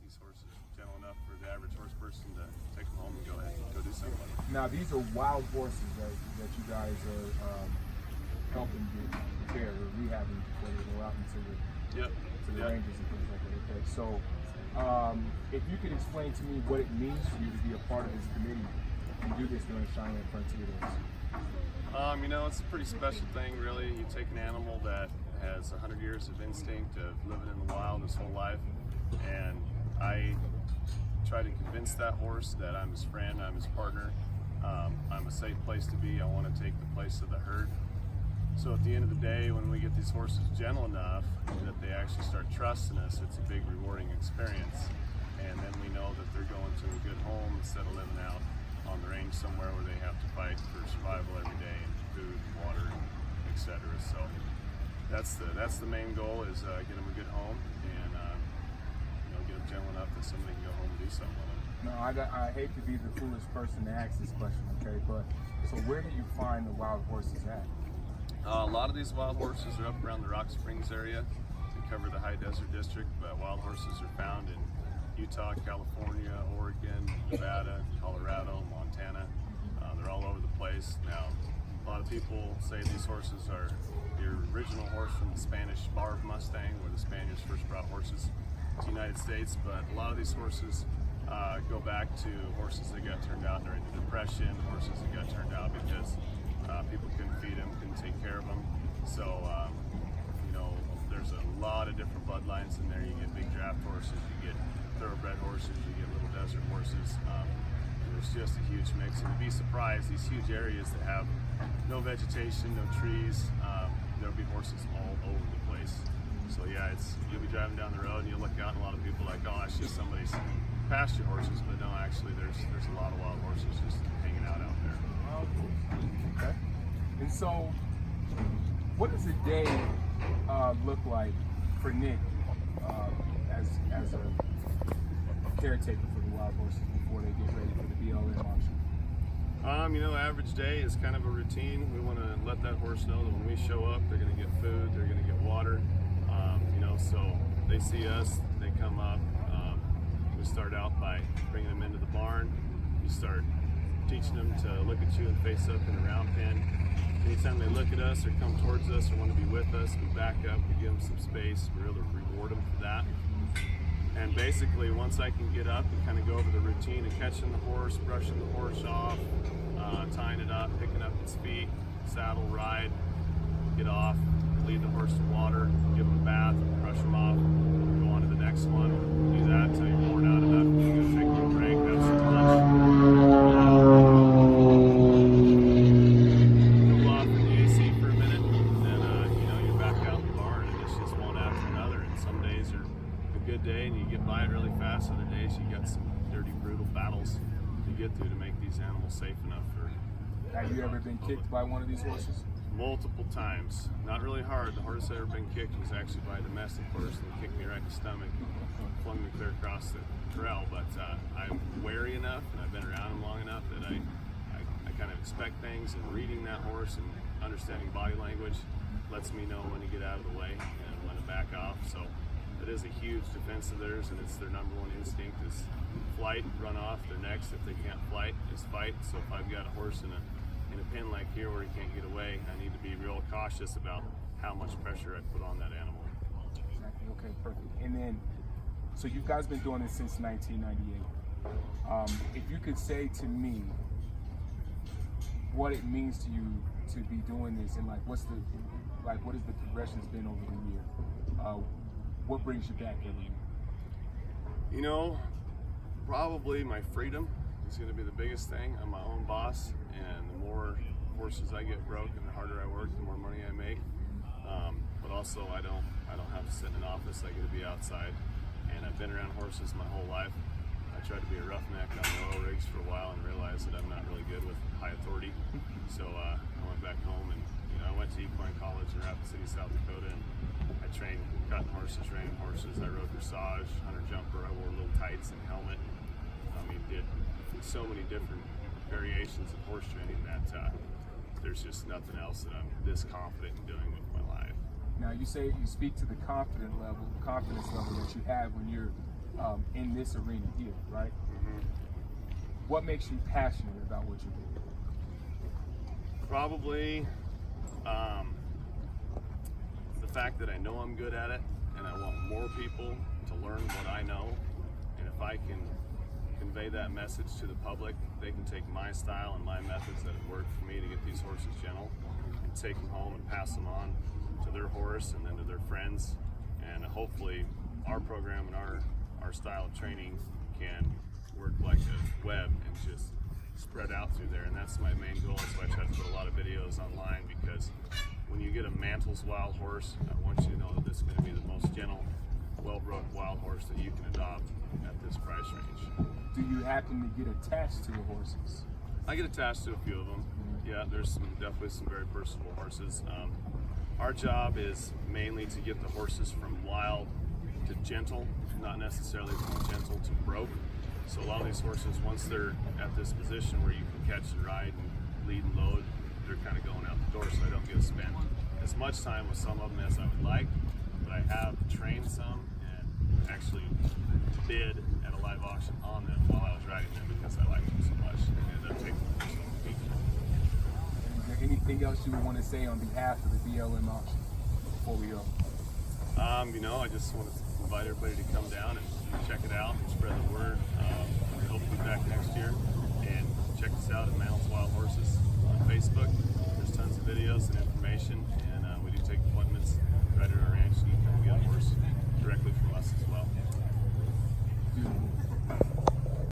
these horses gentle enough for the average horse person to take them home and go ahead and go do something with them. Now, these are wild horses that you guys are helping get care or rehabbing before they go out into the ranges and things like that. Okay, so if you could explain to me what it means for you to be a part of this committee and do this during Cheyenne Frontier Days. You know, it's a pretty special thing, really. You take an animal that has 100 years of instinct of living in the wild his whole life, and I try to convince that horse that I'm his friend, I'm his partner, I'm a safe place to be. I want to take the place of the herd. So at the end of the day, when we get these horses gentle enough that they actually start trusting us, it's a big rewarding experience. And then we know that they're going to a good home instead of living out on the range somewhere where they have to fight for survival every day and food, water, etc. So that's the main goal, is get them a good home and get them gentle enough that somebody can go home and do something with them. No, I hate to be the foolish person to ask this question, okay, but so where do you find the wild horses at? A lot of these wild horses are up around the Rock Springs area. We cover the high desert district, but wild horses are found in Utah, California, Oregon, Nevada, Colorado, Montana. They're all over the place. Now, a lot of people say these horses are the original horse from the Spanish Barb Mustang, where the Spaniards first brought horses to the United States, but a lot of these horses go back to horses that got turned out during the Depression, horses that got turned out because people couldn't feed them, couldn't take care of them. So, there's a lot of different bloodlines in there. You get big draft horses, you get thoroughbred horses, you get little desert horses. There's just a huge mix, and you'd be surprised, these huge areas that have no vegetation, no trees, there'll be horses all over the place. So yeah, you'll be driving down the road and you'll look out and a lot of people are like, oh, that's just somebody's pasture horses, but no, actually there's a lot of wild horses just hanging out there. Okay. And so, what does a day look like for Nick as a caretaker for the wild horses before they get ready for the BLM auction? Average day is kind of a routine. We want to let that horse know that when we show up, they're going to get food, they're going to get water. So they see us, they come up. We start out by bringing them into the barn. You start teaching them to look at you and face up in a round pen. Anytime they look at us or come towards us or want to be with us, we back up, we give them some space, we're able to reward them for that. And basically, once I can get up and kind of go over the routine of catching the horse, brushing the horse off, tying it up, picking up its feet, saddle, ride, get off, lead the horse to water, give him a bath, brush him off, go on to the next one, do that until you're worn out enough, you go take a break, have some lunch. Go off in the AC for a minute, and then you're back out in the barn, and it's just one after another. And some days are a good day and you get by it really fast. Other days you got some dirty, brutal battles to get through to make these animals safe enough for. Have you ever been kicked by one of these horses? Multiple times. Not really hard. The hardest I've ever been kicked was actually by a domestic horse. They kicked me right in the stomach and flung me clear across the corral. But I'm wary enough and I've been around him long enough that I kind of expect things, and reading that horse and understanding body language lets me know when to get out of the way and when to back off. So it is a huge defense of theirs, and it's their number one instinct is flight, run off. Their next, if they can't flight, is fight. So if I've got a horse in a pen like here where he can't get away, I need to be real cautious about how much pressure I put on that animal. Exactly. Okay, perfect. And then, so you guys been doing this since 1998. If you could say to me what it means to you to be doing this, and what has the progression's been over the year? What brings you back every year? Probably my freedom is going to be the biggest thing. I'm my own boss, and the more horses I get broke and the harder I work, the more money I make. But also, I don't have to sit in an office. I get to be outside, and I've been around horses my whole life. I tried to be a roughneck on the oil rigs for a while and realized that I'm not really good with high authority. So I went back home, and I went to equine college in Rapid City, South Dakota, and I trained cutting horses, reining horses. I rode dressage, hunter jumper. I wore little tights and helmet. Did so many different variations of horse training that there's just nothing else that I'm this confident in doing with my life. Now you speak to the confidence level that you have when you're in this arena here, right? Mm-hmm. What makes you passionate about what you do? Probably the fact that I know I'm good at it, and I want more people to learn what I know. And if I can convey that message to the public, they can take my style and my methods that have worked for me to get these horses gentle and take them home and pass them on to their horse and then to their friends. And hopefully our program and our style of training can work like a web and just spread out through there. And that's my main goal. That's why I try to put a lot of videos online, because when you get a Mantles wild horse, I want you to know that this is going to be the most gentle, well-bred wild horse that you can adopt at this price range. Do you happen to get attached to the horses? I get attached to a few of them. Yeah, there's definitely some very personable horses. Our job is mainly to get the horses from wild to gentle, not necessarily from gentle to broke. So a lot of these horses, once they're at this position where you can catch and ride and lead and load, they're kind of going out the door, so I don't get to spend as much time with some of them as I would like. But I have trained some and actually bid at a live auction on them while I was riding them because I liked them so much, and ended up taking them for some week. Is there anything else you would want to say on behalf of the BLM auction before we go? I just want to invite everybody to come down and check it out and spread the word. We hope to be back next year, and check us out at Mantles Wild Horses on Facebook. There's tons of videos and information, and we do take appointments right at our ranch, and you can get a horse directly from us as well. Beautiful.